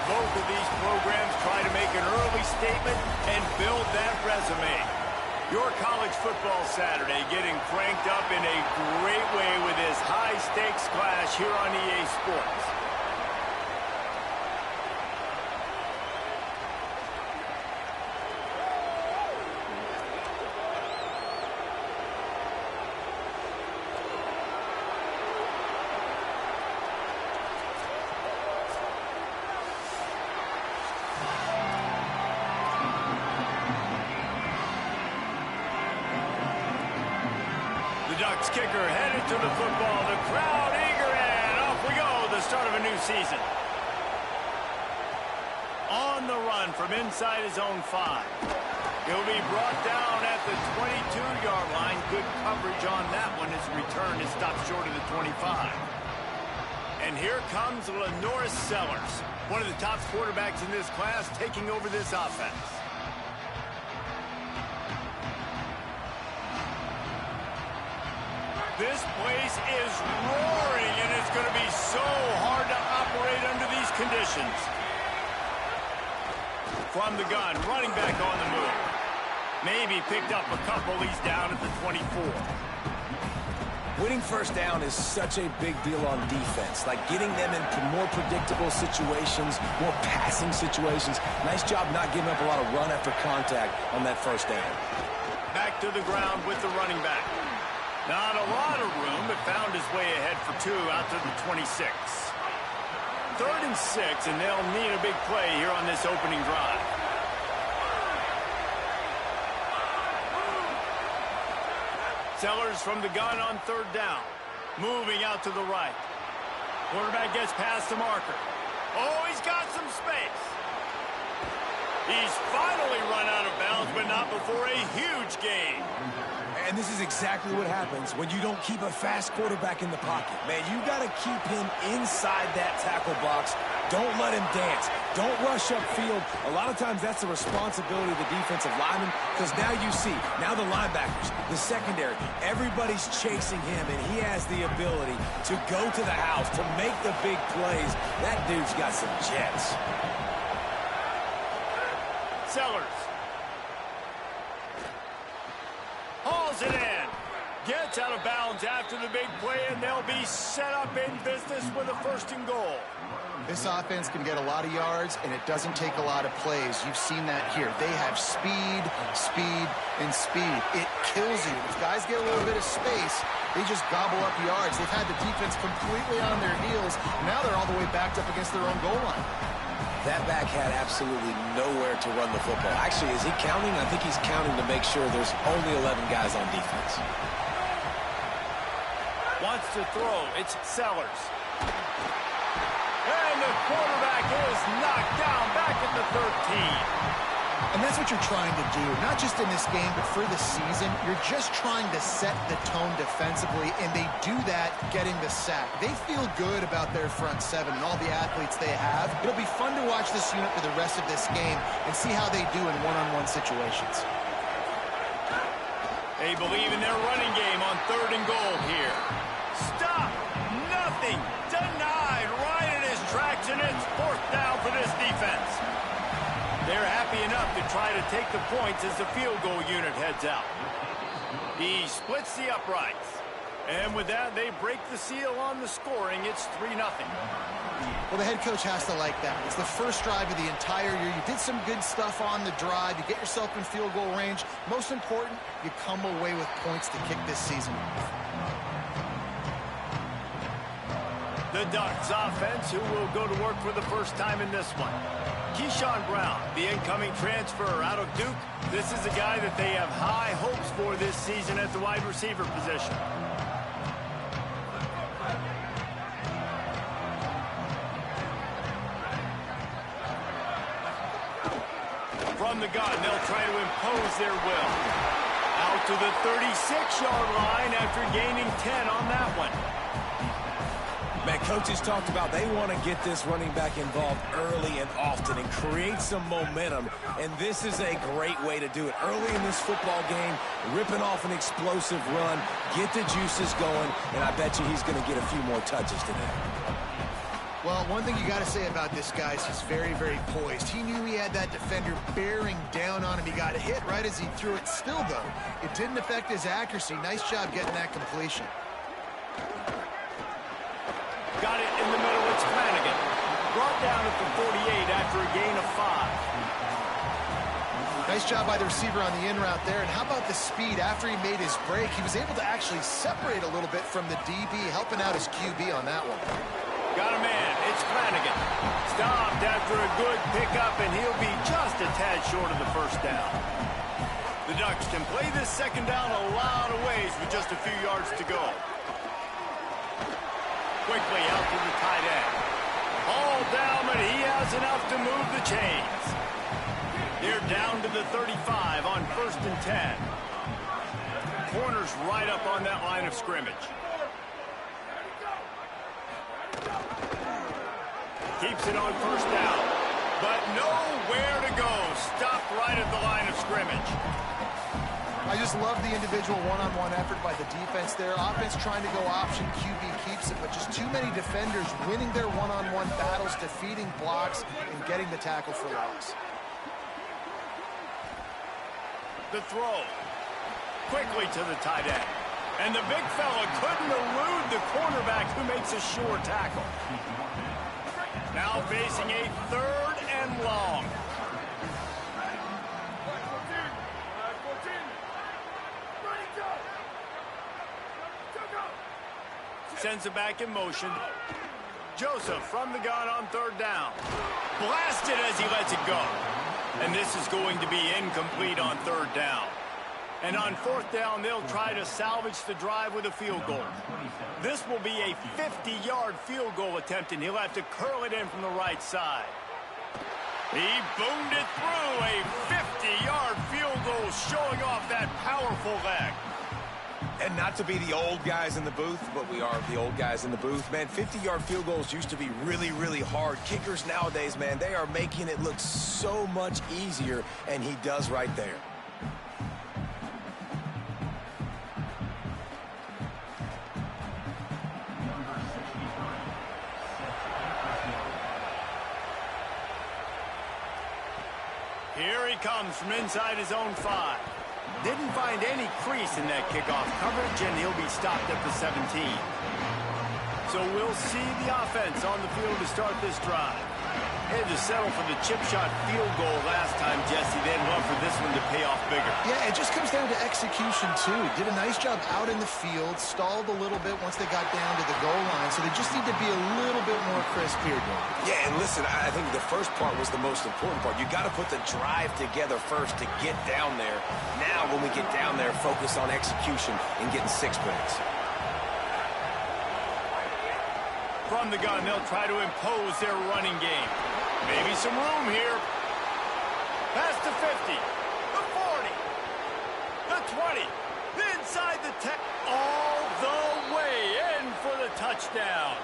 both of these programs try to make an early statement and build that resume. Your college football Saturday getting cranked up in a great way with this high-stakes clash here on EA Sports. Ducks kicker headed to the football. The crowd eager, and off we go. The start of a new season. On the run from inside his own 5. He'll be brought down at the 22-yard line. Good coverage on that one. His return is stopped short of the 25. And here comes Lenoris Sellers, one of the top quarterbacks in this class, taking over this offense. This place is roaring, and it's going to be so hard to operate under these conditions. From the gun, running back on the move. Maybe picked up a couple. He's down at the 24. Winning first down is such a big deal on defense, like getting them into more predictable situations, more passing situations. Nice job not giving up a lot of run after contact on that first down. Back to the ground with the running back. Not a lot of room, but found his way ahead for 2 out to the 26. 3rd and 6, and they'll need a big play here on this opening drive. Sellers from the gun on 3rd down. Moving out to the right. Quarterback gets past the marker. Oh, he's got some space. He's finally run out of bounds, but not before a huge gain. And this is exactly what happens when you don't keep a fast quarterback in the pocket. Man, you got to keep him inside that tackle box. Don't let him dance. Don't rush upfield. A lot of times that's the responsibility of the defensive lineman, because now you see, now the linebackers, the secondary, everybody's chasing him, and he has the ability to go to the house, to make the big plays. That dude's got some jets. Sellers. Hauls it in. Gets out of bounds after the big play, and they'll be set up in business with a 1st and goal. This offense can get a lot of yards, and it doesn't take a lot of plays. You've seen that here. They have speed, speed, and speed. It kills you. If guys get a little bit of space, they just gobble up yards. They've had the defense completely on their heels. Now they're all the way backed up against their own goal line. That back had absolutely nowhere to run the football. Actually, is he counting? I think he's counting to make sure there's only 11 guys on defense. Wants to throw. It's Sellers. And the quarterback is knocked down back at the 13. And that's what you're trying to do, not just in this game, but for the season. You're just trying to set the tone defensively, and they do that getting the sack. They feel good about their front 7 and all the athletes they have. It'll be fun to watch this unit for the rest of this game and see how they do in one-on-one situations. They believe in their running game on 3rd and goal here. Stop! Nothing! Denied right in his tracks, and it's 4th down for this defense. They're happy enough to try to take the points as the field goal unit heads out. He splits the uprights. And with that, they break the seal on the scoring. It's 3-0. Well, the head coach has to like that. It's the first drive of the entire year. You did some good stuff on the drive. You get yourself in field goal range. Most important, you come away with points to kick this season. The Ducks offense, who will go to work for the first time in this one. Keyshawn Brown, the incoming transfer out of Duke. This is a guy that they have high hopes for this season at the wide receiver position. From the gun, they'll try to impose their will. Out to the 36-yard line after gaining 10 on that one. Man, coaches talked about they want to get this running back involved early and often and create some momentum, and this is a great way to do it. Early in this football game, ripping off an explosive run, get the juices going, and I bet you he's going to get a few more touches today. Well, one thing you got to say about this guy is he's very, very poised. He knew he had that defender bearing down on him. He got hit right as he threw it. Still, though, it didn't affect his accuracy. Nice job getting that completion. Got it in the middle. It's Flanagan. Brought down at the 48 after a gain of 5. Nice job by the receiver on the in route there. And how about the speed? After he made his break, he was able to actually separate a little bit from the DB, helping out his QB on that one. Got a man. It's Flanagan. Stopped after a good pickup, and he'll be just a tad short of the first down. The Ducks can play this second down a lot of ways with just a few yards to go. Quickly out to the tight end. Hauled down, but he has enough to move the chains. They're down to the 35 on 1st and 10. Corner's right up on that line of scrimmage. Keeps it on 1st down, but nowhere to go. Stopped right at the line of scrimmage. I just love the individual one-on-one effort by the defense there. Offense trying to go option, QB keeps it, but just too many defenders winning their one-on-one battles, defeating blocks, and getting the tackle for loss. The throw. Quickly to the tight end. And the big fella couldn't elude the cornerback who makes a sure tackle. Now facing a 3rd and long. Sends it back in motion. Joseph from the gun on 3rd down. Blasted as he lets it go. And this is going to be incomplete on 3rd down. And on 4th down, they'll try to salvage the drive with a field goal. This will be a 50-yard field goal attempt, and he'll have to curl it in from the right side. He boomed it through. A 50-yard field goal showing off that powerful leg. And not to be the old guys in the booth, but we are the old guys in the booth. Man, 50-yard field goals used to be really, really hard. Kickers nowadays, man, they are making it look so much easier, and he does right there. Here he comes from inside his own 5. Didn't find any crease in that kickoff coverage, and he'll be stopped at the 17. So we'll see the offense on the field to start this drive. Had to settle for the chip shot field goal last time, Jesse. They'd love for this one to pay off bigger. Yeah, it just comes down to execution, too. Did a nice job out in the field, stalled a little bit once they got down to the goal line, so they just need to be a little bit more crisp here, Dave. Yeah, and listen, I think the first part was the most important part. You got to put the drive together first to get down there. Now, when we get down there, focus on execution and getting 6 points. From the gun, they'll try to impose their running game. Maybe some room here. Past the 50, the 40, the 20, inside the 10, all the way in for the touchdown.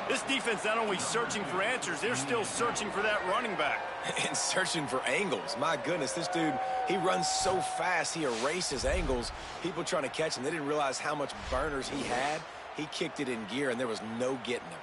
This defense not only searching for answers, they're still searching for that running back. And searching for angles. My goodness, this dude, he runs so fast, he erases angles. People trying to catch him, they didn't realize how much burners he had. He kicked it in gear, and there was no getting him.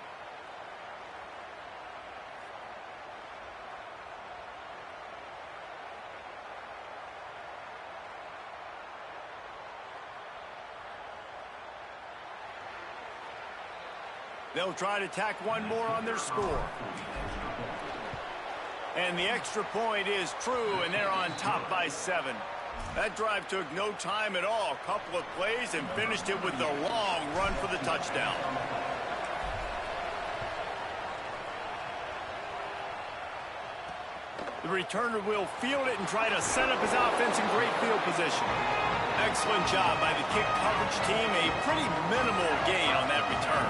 They'll try to tack one more on their score. And the extra point is true, and they're on top by 7. That drive took no time at all. A couple of plays and finished it with the long run for the touchdown. The returner will field it and try to set up his offense in great field position. Excellent job by the kick coverage team. A pretty minimal gain on that return.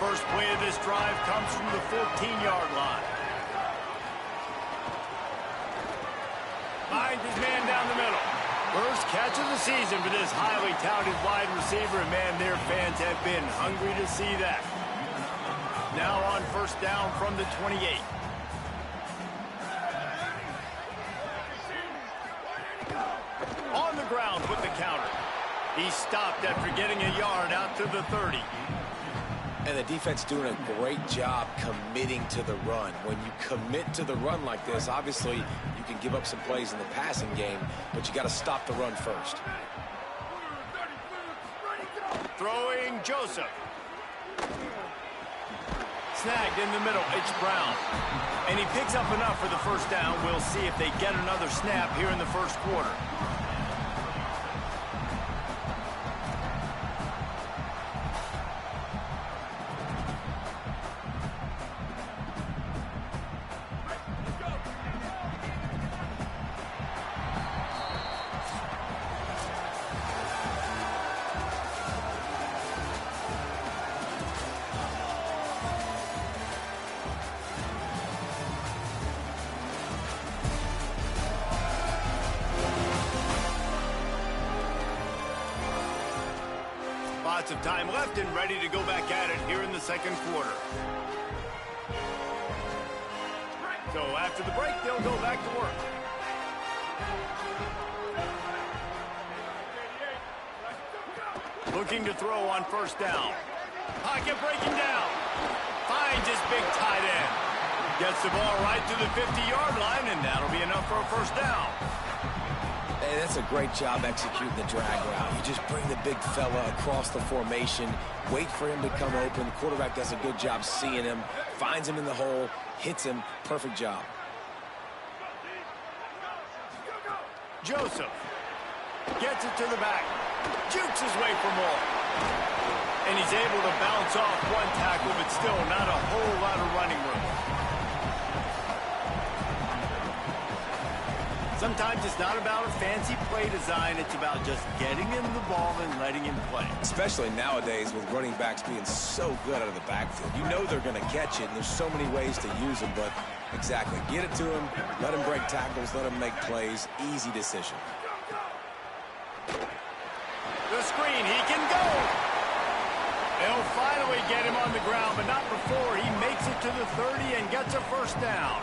First play of this drive comes from the 14-yard line. Finds his man down the middle. First catch of the season for this highly touted wide receiver, and man, their fans have been hungry to see that. Now on 1st down from the 28. On the ground with the counter. He stopped after getting a yard out to the 30. And the defense doing a great job committing to the run. When you commit to the run like this, obviously you can give up some plays in the passing game, but you got to stop the run first. Throwing Joseph. Snagged in the middle, it's Brown. And he picks up enough for the first down. We'll see if they get another snap here in the first quarter. Lots of time left and ready to go back at it here in the second quarter. So after the break, they'll go back to work. Looking to throw on first down. Pocket breaking down. Finds his big tight end. Gets the ball right to the 50-yard line, and that'll be enough for a first down. Hey, that's a great job executing the drag route. You just bring the big fella across the formation, wait for him to come open. The quarterback does a good job seeing him, finds him in the hole, hits him. Perfect job. Joseph gets it to the back. Jukes his way for more. And he's able to bounce off one tackle, but still not a whole lot of running room. Sometimes it's not about a fancy play design. It's about just getting him the ball and letting him play. Especially nowadays with running backs being so good out of the backfield. You know they're going to catch it, and there's so many ways to use them, but exactly. Get it to him, let him break tackles, let him make plays. Easy decision. The screen, he can go. They'll finally get him on the ground, but not before he makes it to the 30 and gets a first down.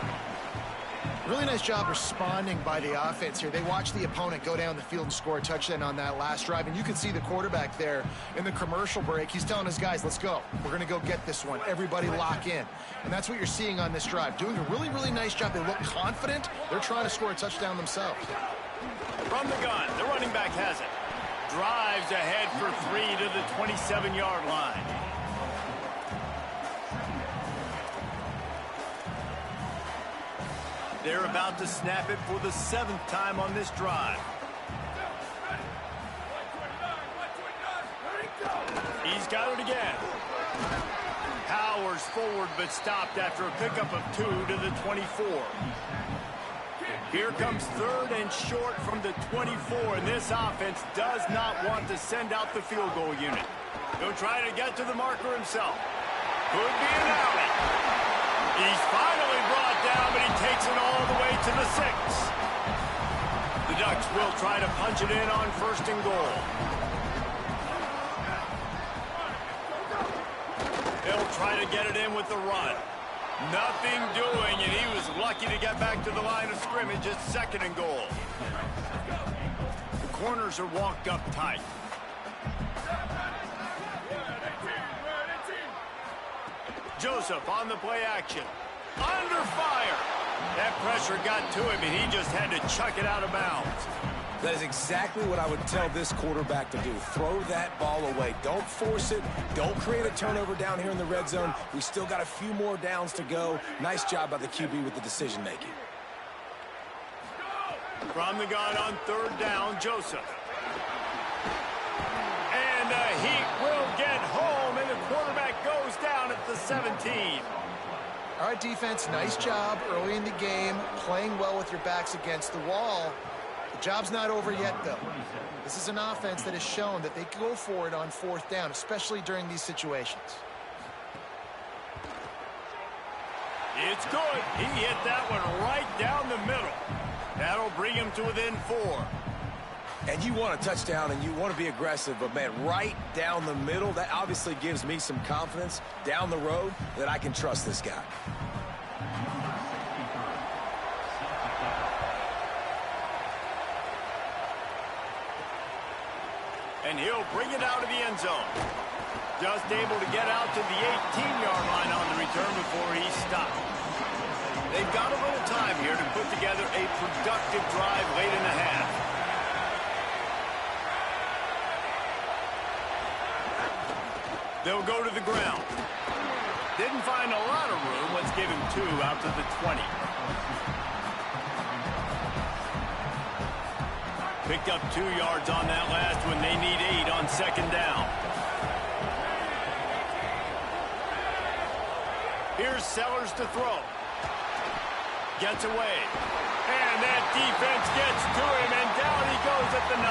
Really nice job responding by the offense here. They watched the opponent go down the field and score a touchdown on that last drive, and you can see the quarterback there in the commercial break. He's telling his guys, let's go. We're going to go get this one. Everybody lock in. And that's what you're seeing on this drive. Doing a really, really nice job. They look confident. They're trying to score a touchdown themselves. From the gun, the running back has it. Drives ahead for 3 to the 27-yard line. They're about to snap it for the 7th time on this drive. He's got it again. Powers forward, but stopped after a pickup of 2 to the 24. Here comes 3rd and short from the 24, and this offense does not want to send out the field goal unit. He'll try to get to the marker himself. Could be an alley. He's finally brought down, but he takes it all the way to the 6. The Ducks will try to punch it in on 1st and goal. They'll try to get it in with the run. Nothing doing, and he was lucky to get back to the line of scrimmage at 2nd and goal. The corners are walked up tight. Joseph on the play action. Under fire. That pressure got to him, and he just had to chuck it out of bounds. That is exactly what I would tell this quarterback to do. Throw that ball away. Don't force it. Don't create a turnover down here in the red zone. We still got a few more downs to go. Nice job by the QB with the decision-making. From the gun on 3rd down, Joseph. And he will get home, and the quarterback goes down at the 17. All right, defense, nice job early in the game, playing well with your backs against the wall. The job's not over yet, though. This is an offense that has shown that they go for it on 4th down, especially during these situations. It's good. He hit that one right down the middle. That'll bring him to within 4. And you want a touchdown and you want to be aggressive, but, man, right down the middle, that obviously gives me some confidence down the road that I can trust this guy. And he'll bring it out of the end zone. Just able to get out to the 18-yard line on the return before he stopped. They've got a little time here to put together a productive drive late in the half. They'll go to the ground. Didn't find a lot of room. Let's give him 2 out to the 20. Picked up 2 yards on that last one. They need 8 on second down. Here's Sellers to throw. Gets away. And that defense gets to him, and down he goes at the 9.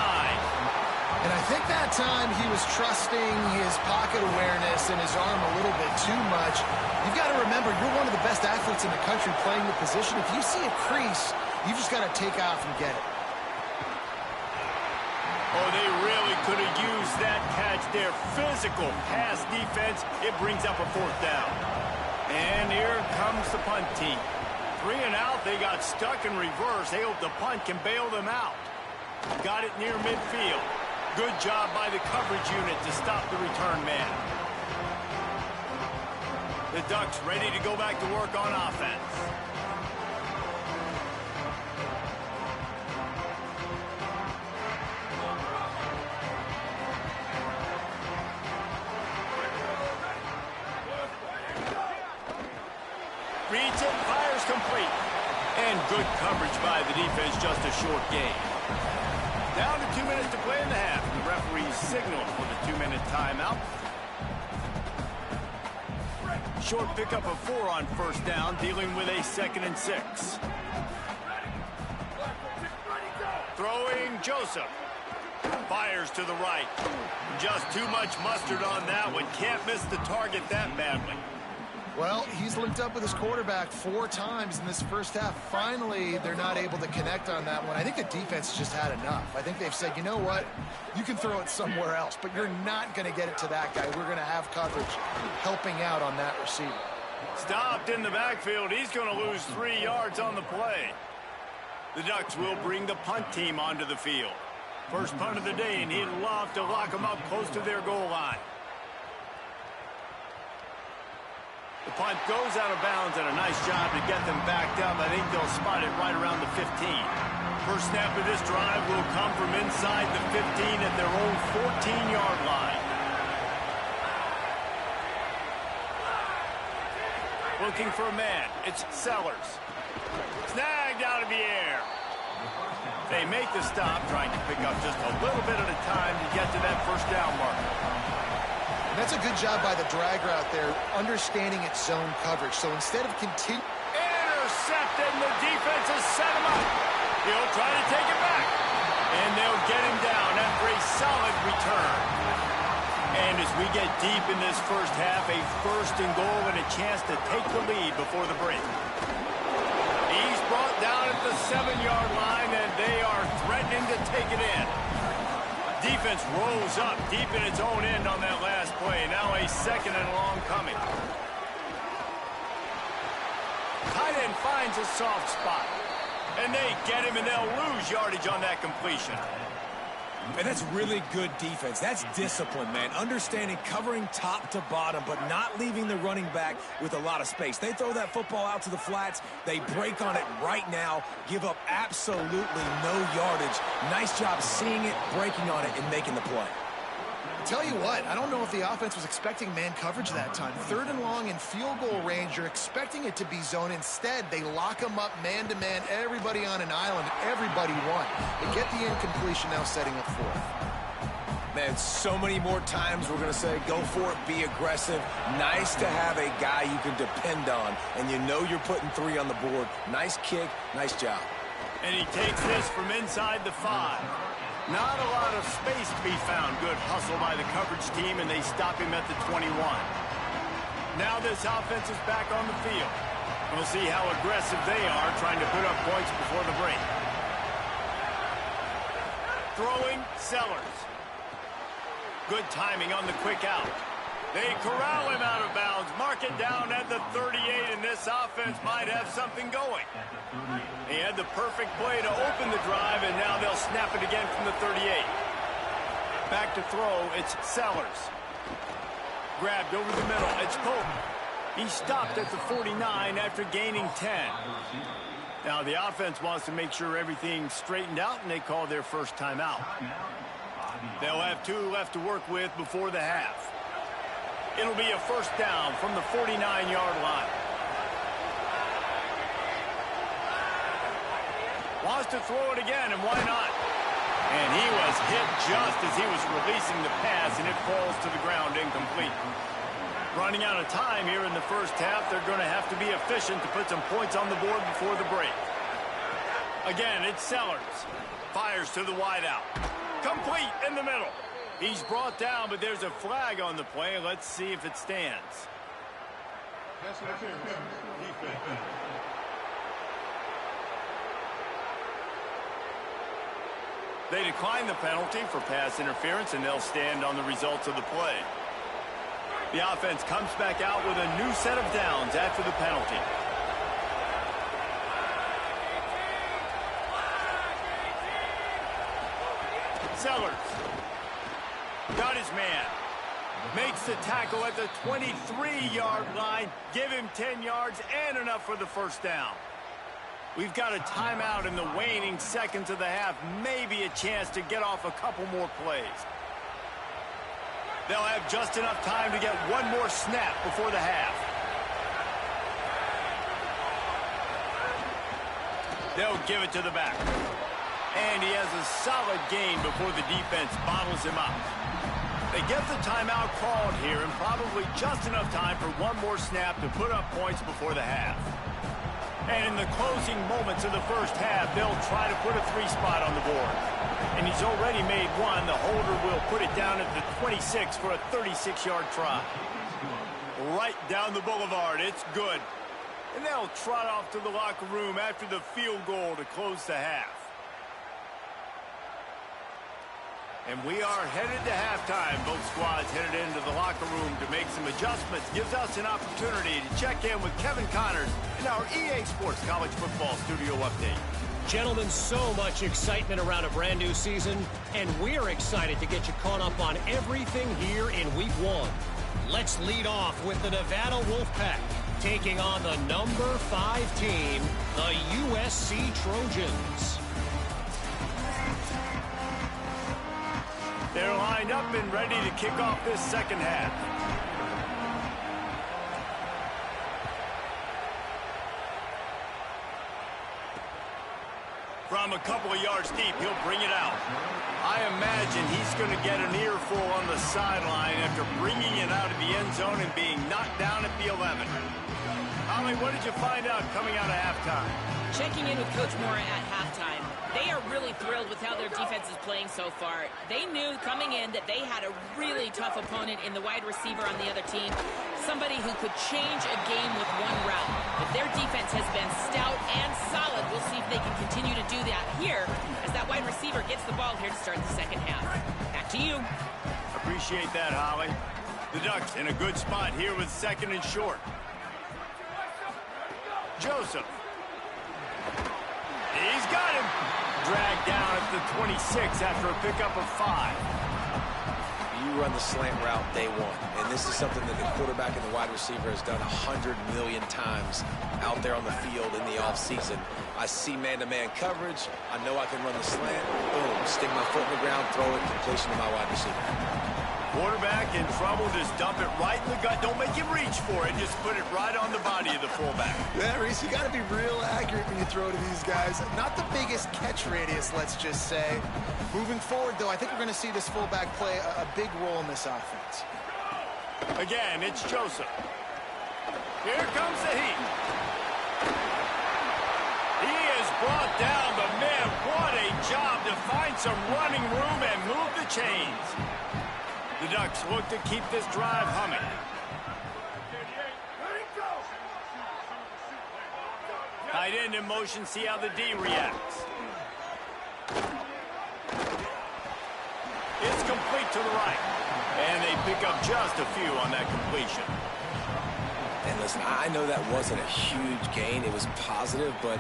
And I think that time he was trusting his pocket awareness and his arm a little bit too much. You've got to remember, you're one of the best athletes in the country playing the position. If you see a crease, you've just got to take off and get it. Oh, they really could have used that catch there. Physical pass defense. It brings up a 4th down. And here comes the punt team. 3 and out. They got stuck in reverse. They hope the punt can bail them out. Got it near midfield. Good job by the coverage unit to stop the return man. The Ducks ready to go back to work on offense. Reads it, fires complete. And good coverage by the defense, just a short gain. Down to 2 minutes to play in the half. The referee signaled for the 2-minute timeout. Short pickup of 4 on first down, dealing with a 2nd and 6. Throwing Joseph. Fires to the right. Just too much mustard on that one. Can't miss the target that badly. Well, he's linked up with his quarterback 4 times in this first half. Finally, they're not able to connect on that one. I think the defense just had enough. I think they've said, you know what? You can throw it somewhere else, but you're not going to get it to that guy. We're going to have coverage helping out on that receiver. Stopped in the backfield. He's going to lose 3 yards on the play. The Ducks will bring the punt team onto the field. First punt of the day, and he'd love to lock them up close to their goal line. The punt goes out of bounds, and a nice job to get them backed up. I think they'll spot it right around the 15. First snap of this drive will come from inside the 15 at their own 14-yard line. Looking for a man. It's Sellers. Snagged out of the air. They make the stop, trying to pick up just a little bit at a time to get to that first down marker. That's a good job by the dragger out there, understanding its zone coverage. So instead of continuing... Intercepted, and the defense has set him up. He'll try to take it back. And they'll get him down after a solid return. And as we get deep in this first half, a 1st and goal and a chance to take the lead before the break. He's brought down at the 7-yard line, and they are threatening to take it in. Defense rolls up deep in its own end on that last play. Now a 2nd and long coming. Tight end finds a soft spot. And they get him, and they'll lose yardage on that completion. And that's really good defense. That's discipline, man. Understanding covering top to bottom, but not leaving the running back with a lot of space. They throw that football out to the flats. They break on it right now, give up absolutely no yardage. Nice job seeing it, breaking on it, and making the play. Tell you what, I don't know if the offense was expecting man coverage that time. 3rd and long in field goal range, you're expecting it to be zone. Instead, they lock them up man-to-man, everybody on an island, everybody won. They get the incompletion, now setting up 4th. Man, so many more times we're going to say, go for it, be aggressive. Nice to have a guy you can depend on, and you know you're putting 3 on the board. Nice kick, nice job. And he takes this from inside the 5. Not a lot of space to be found. Good hustle by the coverage team, and they stop him at the 21. Now this offense is back on the field. We'll see how aggressive they are trying to put up points before the break. Throwing Sellers. Good timing on the quick out. They corral him out of bounds, mark it down at the 38, and this offense might have something going. He had the perfect play to open the drive, and now they'll snap it again from the 38. Back to throw, it's Sellers. Grabbed over the middle, it's Pope. He stopped at the 49 after gaining 10. Now the offense wants to make sure everything's straightened out, and they call their first timeout. They'll have 2 left to work with before the half. It'll be a first down from the 49-yard line. Wants to throw it again, and why not? And he was hit just as he was releasing the pass, and it falls to the ground incomplete. Running out of time here in the first half, they're going to have to be efficient to put some points on the board before the break. Again, it's Sellers. Fires to the wideout. Complete in the middle. He's brought down, but there's a flag on the play. Let's see if it stands. They decline the penalty for pass interference, and they'll stand on the results of the play. The offense comes back out with a new set of downs after the penalty. Sellers got his man. Makes the tackle at the 23-yard line. Give him 10 yards and enough for the first down. We've got a timeout in the waning seconds of the half. Maybe a chance to get off a couple more plays. They'll have just enough time to get one more snap before the half. They'll give it to the back. And he has a solid gain before the defense bottles him up. They get the timeout called here, and probably just enough time for one more snap to put up points before the half. And in the closing moments of the first half, they'll try to put a 3 spot on the board. And he's already made one. The holder will put it down at the 26 for a 36-yard try. Right down the boulevard. It's good. And they'll trot off to the locker room after the field goal to close the half. And we are headed to halftime. Both squads headed into the locker room to make some adjustments. Gives us an opportunity to check in with Kevin Connors in our EA Sports College Football Studio Update. Gentlemen, so much excitement around a brand new season, and we're excited to get you caught up on everything here in Week 1. Let's lead off with the Nevada Wolfpack, taking on the number 5 team, the USC Trojans. They're lined up and ready to kick off this second half. From a couple of yards deep, he'll bring it out. I imagine he's going to get an earful on the sideline after bringing it out of the end zone and being knocked down at the 11. Holly, what did you find out coming out of halftime? Checking in with Coach Mora at halftime, they are really thrilled with how their defense is playing so far. They knew coming in that they had a really tough opponent in the wide receiver on the other team, somebody who could change a game with one route. But their defense has been stout and solid. We'll see if they can continue to do that here as that wide receiver gets the ball here to start the second half. Back to you. Appreciate that, Holly. The Ducks in a good spot here with 2nd and short. Joseph. He's got him. Dragged down at the 26 after a pickup of 5. You run the slant route day one, and this is something that the quarterback and the wide receiver has done 100 million times out there on the field in the offseason. I see man-to-man coverage. I know I can run the slant. Boom, stick my foot in the ground, throw it, completion to my wide receiver. Quarterback in trouble, just dump it right in the gut. Don't make him reach for it. Just put it right on the body of the fullback. Yeah, Reese, you got to be real accurate when you throw to these guys. Not the biggest catch radius, let's just say. Moving forward, though, I think we're going to see this fullback play a big role in this offense. Again, it's Joseph. Here comes the heat. He is brought down, but man, what a job to find some running room and move the chains. The Ducks look to keep this drive humming. Tight end in motion, see how the D reacts. It's complete to the right. And they pick up just a few on that completion. And listen, I know that wasn't a huge gain. It was positive, but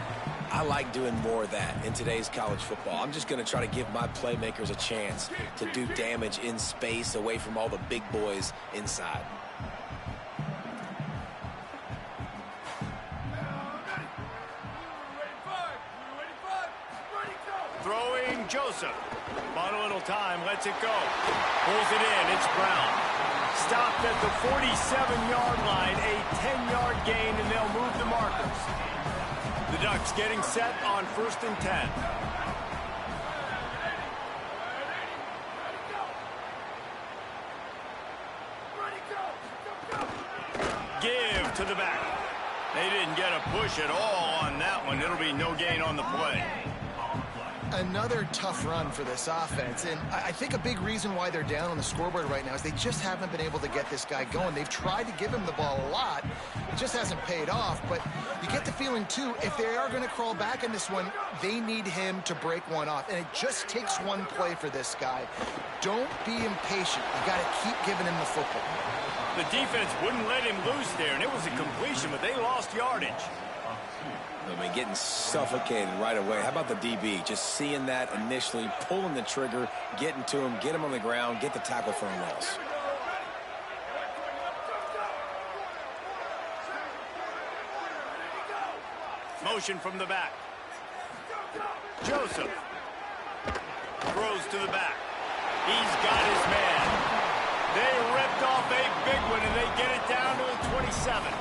I like doing more of that in today's college football. I'm just going to try to give my playmakers a chance to do damage in space away from all the big boys inside. Throwing Joseph. Bought a little time, lets it go. Pulls it in, it's Brown. Stopped at the 47-yard line, a 10-yard gain, and they'll move the markers. The Ducks getting set on 1st and 10. Give to the back. They didn't get a push at all on that one. It'll be no gain on the play. Another tough run for this offense, and I think a big reason why they're down on the scoreboard right now is they just haven't been able to get this guy going. They've tried to give him the ball a lot. It just hasn't paid off, but you get the feeling, too, if they are going to crawl back in this one, they need him to break one off, and it just takes one play for this guy. Don't be impatient. You got to keep giving him the football. The defense wouldn't let him loose there, and it was a completion, but they lost yardage. I mean, getting suffocated right away. How about the DB? Just seeing that initially, pulling the trigger, getting to him, get him on the ground, get the tackle for a loss. Motion from the back. Joseph. Throws to the back. He's got his man. They ripped off a big one, and they get it down to the 27.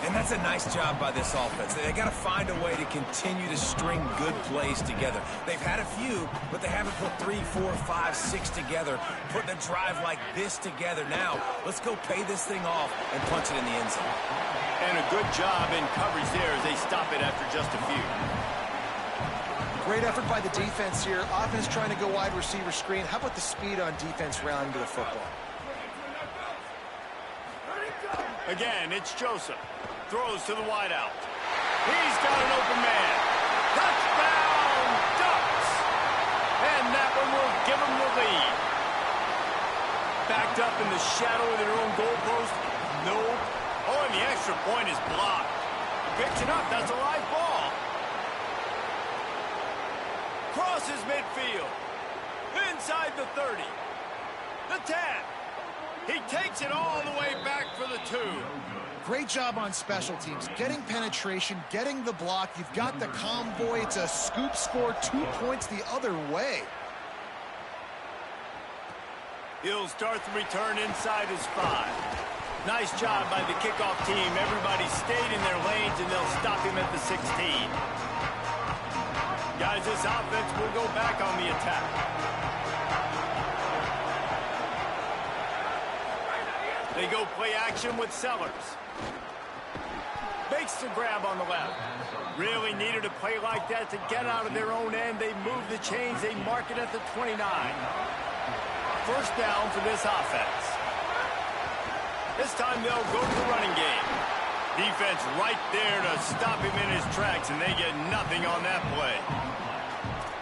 And that's a nice job by this offense. They got to find a way to continue to string good plays together. They've had a few, but they haven't put 3, 4, 5, 6 together, putting a drive like this together. Now, let's go pay this thing off and punch it in the end zone. And a good job in coverage there as they stop it after just a few. Great effort by the defense here. Offense trying to go wide receiver screen. How about the speed on defense rounding to the football? Again, it's Joseph. Throws to the wideout. He's got an open man. Touchdown, Ducks! And that one will give them the lead. Backed up in the shadow of their own goalpost. Nope. Oh, and the extra point is blocked. Picks it up. That's a live ball. Crosses midfield. Inside the 30. The 10. He takes it all the way back for the 2. Great job on special teams. Getting penetration, getting the block. You've got the convoy. It's a scoop score, 2 points the other way. He'll start the return inside his 5. Nice job by the kickoff team. Everybody stayed in their lanes, and they'll stop him at the 16. Guys, this offense will go back on the attack. They go play action with Sellers. Makes the grab on the left. Really needed a play like that to get out of their own end. They move the chains. They mark it at the 29. First down for this offense. This time they'll go to the running game. Defense right there to stop him in his tracks, and they get nothing on that play.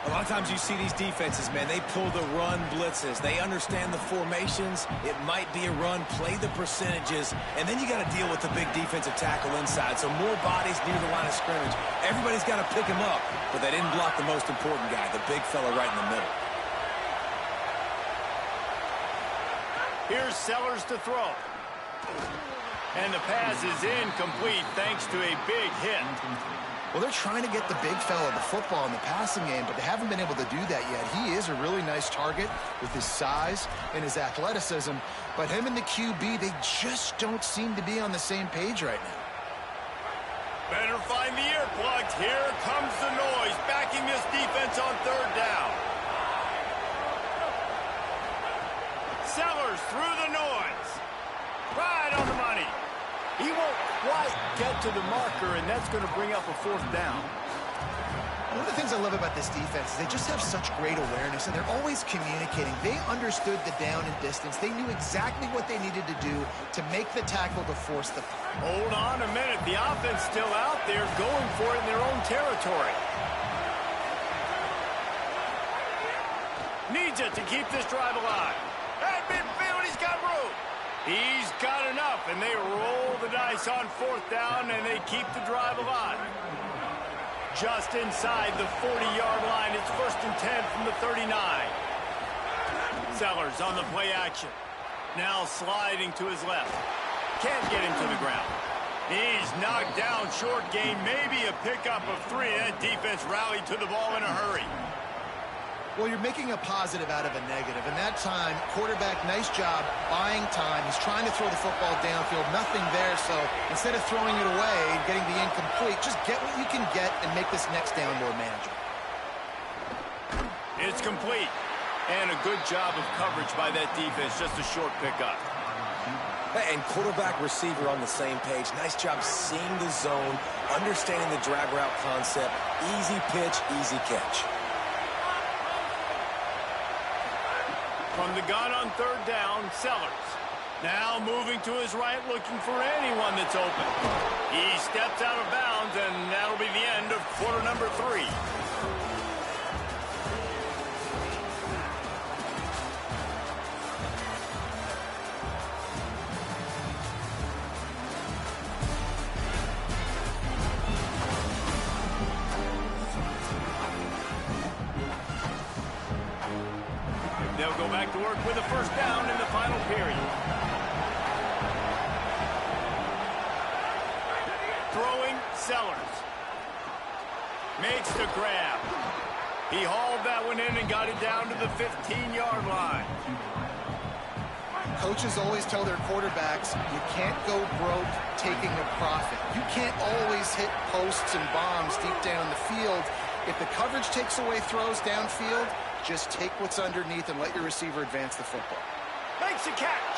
A lot of times you see these defenses, man, they pull the run blitzes. They understand the formations. It might be a run, play the percentages, and then you got to deal with the big defensive tackle inside. So more bodies near the line of scrimmage. Everybody's got to pick him up, but they didn't block the most important guy, the big fella right in the middle. Here's Sellers to throw. And the pass is incomplete thanks to a big hit. Well, they're trying to get the big fella the football in the passing game, but they haven't been able to do that yet. He is a really nice target with his size and his athleticism, but him and the QB, they just don't seem to be on the same page right now. Better find the earplugs. Here comes the noise, backing this defense on 3rd down. Sellers through the noise. Right on the money. He won't quite get to the marker, and that's going to bring up a 4th down. One of the things I love about this defense is they just have such great awareness, and they're always communicating. They understood the down and distance. They knew exactly what they needed to do to make the tackle to force the punt. Hold on a minute. The offense still out there going for it in their own territory. Needs it to keep this drive alive. At midfield, he's got room. He's got enough, and they roll the dice on 4th down, and they keep the drive alive. just inside the 40-yard line. It's 1st and 10 from the 39. Sellers on the play action. Now sliding to his left. Can't get him to the ground. He's knocked down short gain. Maybe a pickup of 3. That defense rallied to the ball in a hurry. Well, you're making a positive out of a negative. And that time, quarterback, nice job buying time. He's trying to throw the football downfield. Nothing there. So instead of throwing it away and getting the incomplete, just get what you can get and make this next down more manageable. It's complete. And a good job of coverage by that defense. Just a short pickup. And quarterback receiver on the same page. Nice job seeing the zone, understanding the drag route concept. Easy pitch, easy catch. From the gun on 3rd down, Sellers. Now moving to his right, looking for anyone that's open. He steps out of bounds, and that'll be the end of quarter number 3. They'll go back to work with a 1st down in the final period. Throwing, Sellers. Makes the grab. He hauled that one in and got it down to the 15-yard line. Coaches always tell their quarterbacks, you can't go broke taking a profit. You can't always hit posts and bombs deep down the field. If the coverage takes away throws downfield, just take what's underneath and let your receiver advance the football. Makes a catch.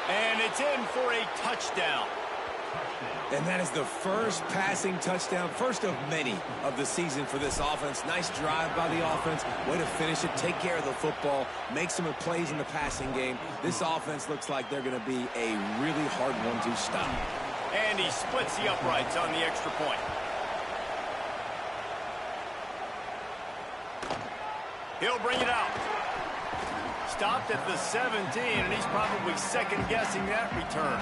And it's in for a touchdown. And that is the first passing touchdown, first of many of the season for this offense. Nice drive by the offense. Way to finish it, take care of the football, make some plays in the passing game. This offense looks like they're going to be a really hard one to stop. And he splits the uprights on the extra point. He'll bring it out. Stopped at the 17, and he's probably second-guessing that return.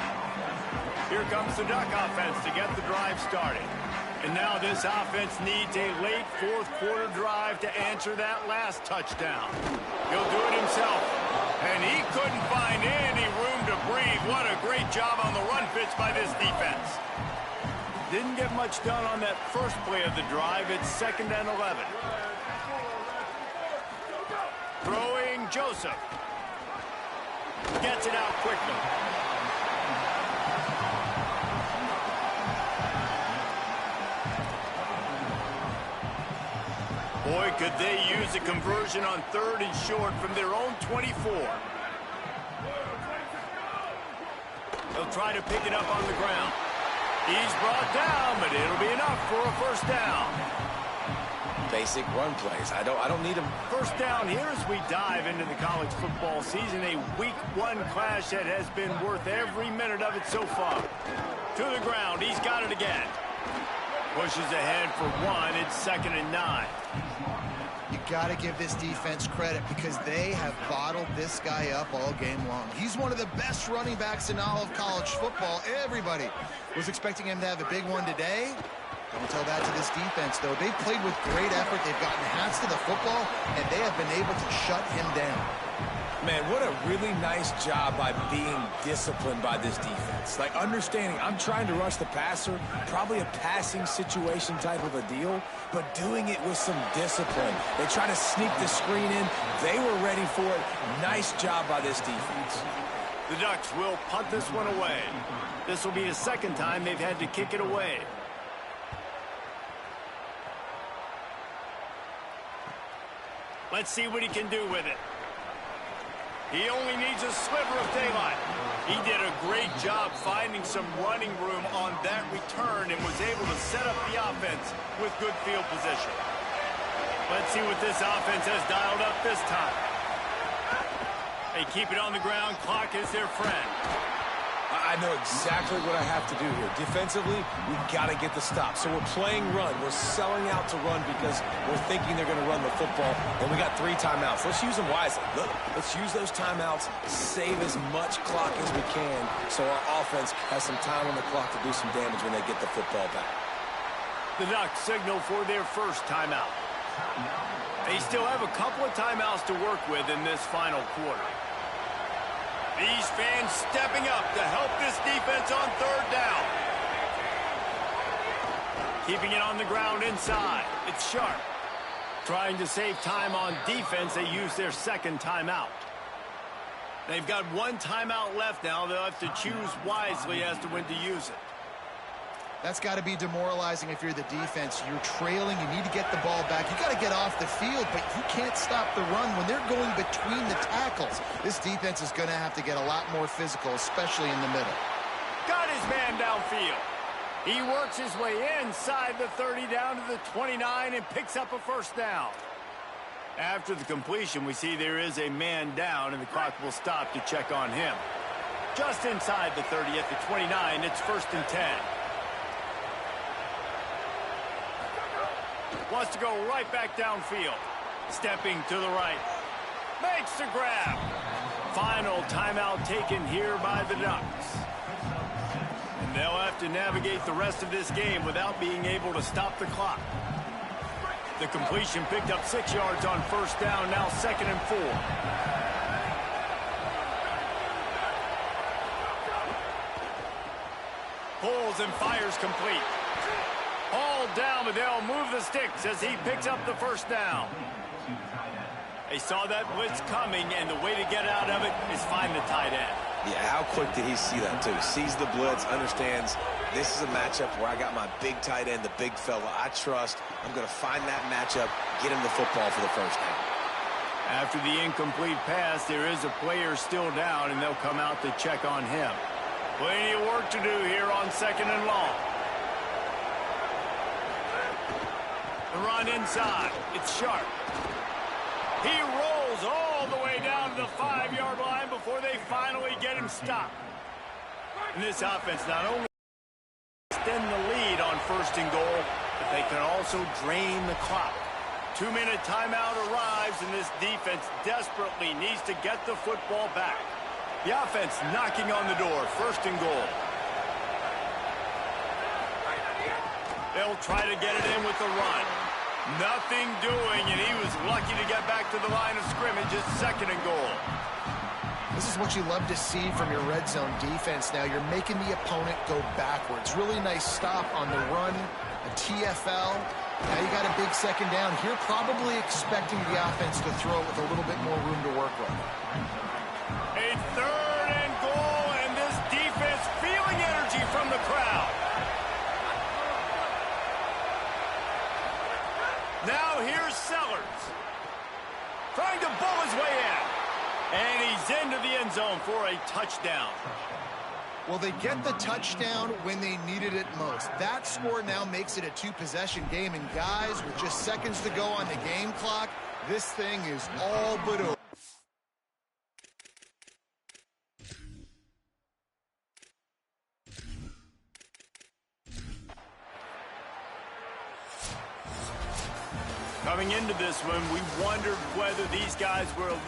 Here comes the Duck offense to get the drive started. And now this offense needs a late 4th quarter drive to answer that last touchdown. He'll do it himself. And he couldn't find any room to breathe. What a great job on the run fits by this defense. Didn't get much done on that first play of the drive. It's 2nd and 11. Throwing, Joseph. Gets it out quickly. Boy, could they use a conversion on 3rd and short from their own 24. They'll try to pick it up on the ground. He's brought down, but it'll be enough for a 1st down. Basic run plays. I don't need them. 1st down here as we dive into the college football season. A week 1 clash that has been worth every minute of it so far. To the ground. He's got it again. Pushes ahead for 1. It's 2nd and 9. You got to give this defense credit because they have bottled this guy up all game long. He's one of the best running backs in all of college football. Everybody was expecting him to have a big one today. Don't tell that to this defense, though. They've played with great effort. They've gotten hands to the football, and they have been able to shut him down. Man, what a really nice job by being disciplined by this defense. Like, understanding I'm trying to rush the passer, probably a passing situation type of a deal, but doing it with some discipline. They try to sneak the screen in. They were ready for it. Nice job by this defense. The Ducks will punt this one away. This will be the 2nd time they've had to kick it away. Let's see what he can do with it. He only needs a sliver of daylight. He did a great job finding some running room on that return and was able to set up the offense with good field position. Let's see what this offense has dialed up this time. They keep it on the ground. Clock is their friend. I know exactly what I have to do here. Defensively, we've got to get the stop. So we're playing run. We're selling out to run because we're thinking they're going to run the football. And we got 3 timeouts. Let's use them wisely. Look, let's use those timeouts, save as much clock as we can so our offense has some time on the clock to do some damage when they get the football back. The Ducks signal for their first timeout. They still have a couple of timeouts to work with in this final quarter. These fans stepping up to help this defense on third down. Keeping it on the ground inside. It's Sharp. Trying to save time on defense, they use their second timeout. They've got one timeout left now. They'll have to choose wisely as to when to use it. That's got to be demoralizing if you're the defense. You're trailing. You need to get the ball back. You got to get off the field, but you can't stop the run when they're going between the tackles. This defense is going to have to get a lot more physical, especially in the middle. Got his man downfield. He works his way inside the 30 down to the 29 and picks up a first down. After the completion, we see there is a man down, and the clock will stop to check on him. Just inside the 30 at the 29, it's 1st and 10. Wants to go right back downfield. Stepping to the right. Makes the grab. Final timeout taken here by the Ducks. And they'll have to navigate the rest of this game without being able to stop the clock. The completion picked up 6 yards on first down, now 2nd and 4. Pulls and fires complete. All down, but they'll move the sticks as he picks up the first down. They saw that blitz coming, and the way to get out of it is find the tight end. Yeah, how quick did he see that, too? Sees the blitz, understands this is a matchup where I got my big tight end, the big fella I trust. I'm going to find that matchup, get him the football for the first down. After the incomplete pass, there is a player still down, and they'll come out to check on him. Plenty of work to do here on 2nd and long. The run inside. It's Sharp. He rolls all the way down to the 5-yard line before they finally get him stopped. And this offense not only extend the lead on 1st and goal, but they can also drain the clock. 2-minute timeout arrives, and this defense desperately needs to get the football back. The offense knocking on the door. 1st and goal. They'll try to get it in with the run. Nothing doing, and he was lucky to get back to the line of scrimmage at 2nd and goal. This is what you love to see from your red zone defense now. You're making the opponent go backwards. Really nice stop on the run, a TFL. Now you got a big 2nd down. Here probably expecting the offense to throw it with a little bit more room to work with. A 3rd and goal, and this defense feeling energy from the crowd. Now here's Sellers. Trying to bull his way in. And he's into the end zone for a touchdown. Well, they get the touchdown when they needed it most. That score now makes it a 2-possession game. And guys, with just seconds to go on the game clock, this thing is all but over. Coming into this one, we wondered whether these guys were a little